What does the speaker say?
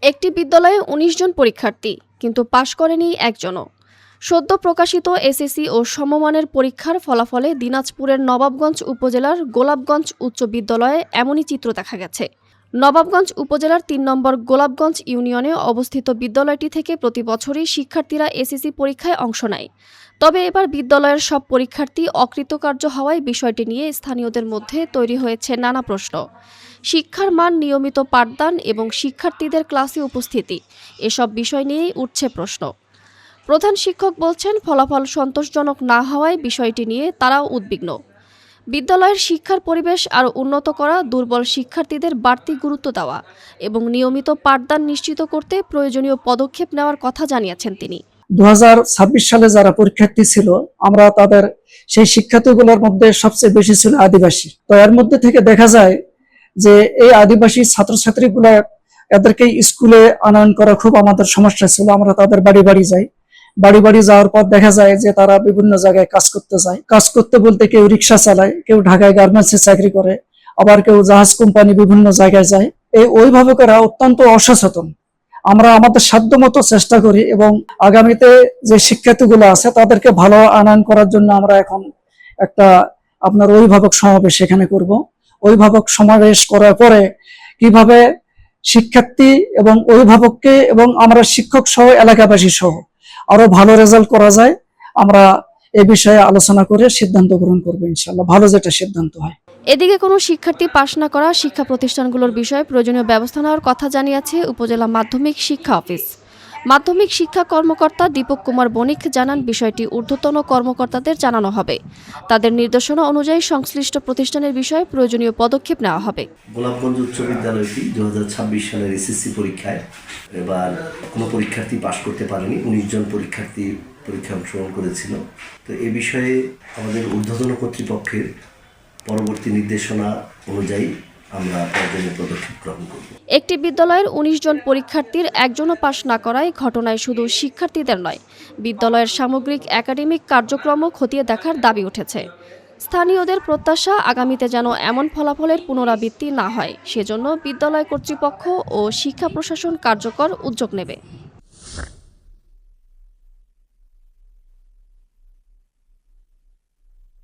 একটি বিদ্যালয়ে ১৯ জন পরীক্ষার্থী, কিন্তু পাশ করেনি একজনও। সদ্য প্রকাশিত এসএসসি ও সমমানের পরীক্ষার ফলাফলে দিনাজপুরের নবাবগঞ্জ উপজেলার গোলাপগঞ্জ উচ্চ বিদ্যালয়ে এমনই চিত্র দেখা গেছে। নবাবগঞ্জ উপজেলার ৩ নম্বর গোলাপগঞ্জ ইউনিয়নে অবস্থিত বিদ্যালয়টি থেকে প্রতি বছরই শিক্ষার্থীরা এসএসসি পরীক্ষায় অংশ নেয়। তবে এবার বিদ্যালয়ের সব পরীক্ষার্থী অকৃতকার্য হওয়ায় বিষয়টি নিয়ে স্থানীয়দের মধ্যে তৈরি হয়েছে নানা প্রশ্ন। শিক্ষার মান, নিয়মিত পাঠদান এবং শিক্ষার্থীদের ক্লাসে উপস্থিতি, এসব বিষয় নিয়েই উঠছে প্রশ্ন। প্রধান শিক্ষক বলছেন, ফলাফল সন্তোষজনক না হওয়ায় বিষয়টি নিয়ে তারাও উদ্বিগ্ন। বিদ্যালয়ের শিক্ষার পরিবেশ আরও উন্নত করা, দুর্বল শিক্ষার্থীদের বাড়তি গুরুত্ব দেওয়া এবং নিয়মিত পাঠদান নিশ্চিত করতে প্রয়োজনীয় পদক্ষেপ নেওয়ার কথা জানিয়েছেন তিনি। 2026 সালে যারা পরীক্ষার্থী ছিল, আমরা তাদের সেই শিক্ষার্থীগুলোর মধ্যে সবচেয়ে বেশি ছিল আদিবাসী। তো এর মধ্যে থেকে দেখা যায় যে এই আদিবাসী ছাত্রছাত্রীগুলা, এদেরকে স্কুলে আনয়ন করা খুব আমাদের সমস্যা ছিল। আমরা তাদের বাড়ি বাড়ি যাই, বাড়ি বাড়ি যাওয়ার পর দেখা যায় যে তারা বিভিন্ন জায়গায় কাজ করতে যায়। কাজ করতে বলতে কেউ রিক্সা চালায়, কেউ ঢাকায় গার্মেন্টসে চাকরি করে, আবার কেউ জাহাজ কোম্পানি বিভিন্ন জায়গায় যায়। ওইভাবে করা অত্যন্ত অসচেতন। আমরা আমাদের সাধ্যমতো চেষ্টা করি এবং আগামীতে যে শিক্ষার্থীগুলো আছে তাদেরকে ভালো আনয়ন করার জন্য আমরা এখন একটা আপনার অভিভাবক সমাবেশ এখানে করব। অভিভাবক সমাবেশ করার পরে কিভাবে শিক্ষার্থী এবং অভিভাবককে এবং আমরা শিক্ষক সহ এলাকাবাসী সহ আরো ভালো রেজাল্ট করা যায়, আমরা এ বিষয়ে আলোচনা করে সিদ্ধান্ত গ্রহণ করবো ইনশাআল্লাহ, ভালো যেটা সিদ্ধান্ত হয়। এদিকে কোনো শিক্ষার্থী পাশ না করা শিক্ষা প্রতিষ্ঠানগুলোর বিষয়ে প্রয়োজনীয় ব্যবস্থা নেওয়ার কথা জানিয়েছে উপজেলা মাধ্যমিক শিক্ষা অফিস। মাধ্যমিক শিক্ষা কর্মকর্তা দীপক কুমার বণিক জানান, বিষয়টি ঊর্ধ্বতন কর্মকর্তাদের জানানো হবে। তাদের নির্দেশনা অনুযায়ী সংশ্লিষ্ট প্রতিষ্ঠানের বিষয়ে প্রয়োজনীয় পদক্ষেপ নেওয়া হবে। গোলাপগঞ্জ উচ্চ বিদ্যালয়টি 2026 সালের এসএসসি পরীক্ষায় এবার কোনো পরীক্ষার্থী পাশ করতে পারেনি। 19 জন পরীক্ষার্থী পরীক্ষায় অংশগ্রহণ করেছিল। তো এ বিষয়ে আমাদের ঊর্ধ্বতন কর্তৃপক্ষের পরবর্তী নির্দেশনা অনুযায়ী আমরা প্রয়োজনীয় পদক্ষেপ গ্রহণ করব। একটি বিদ্যালয়ের ১৯ জন পরীক্ষার্থীর একজনও পাশ না করায় ঘটনায় শুধু শিক্ষার্থীদের নয়, বিদ্যালয়ের সামগ্রিক একাডেমিক কার্যক্রমও খতিয়ে দেখার দাবি উঠেছে। স্থানীয়দের প্রত্যাশা, আগামীতে যেন এমন ফলাফলের পুনরাবৃত্তি না হয়, সেজন্য বিদ্যালয় কর্তৃপক্ষ ও শিক্ষা প্রশাসন কার্যকর উদ্যোগ নেবে।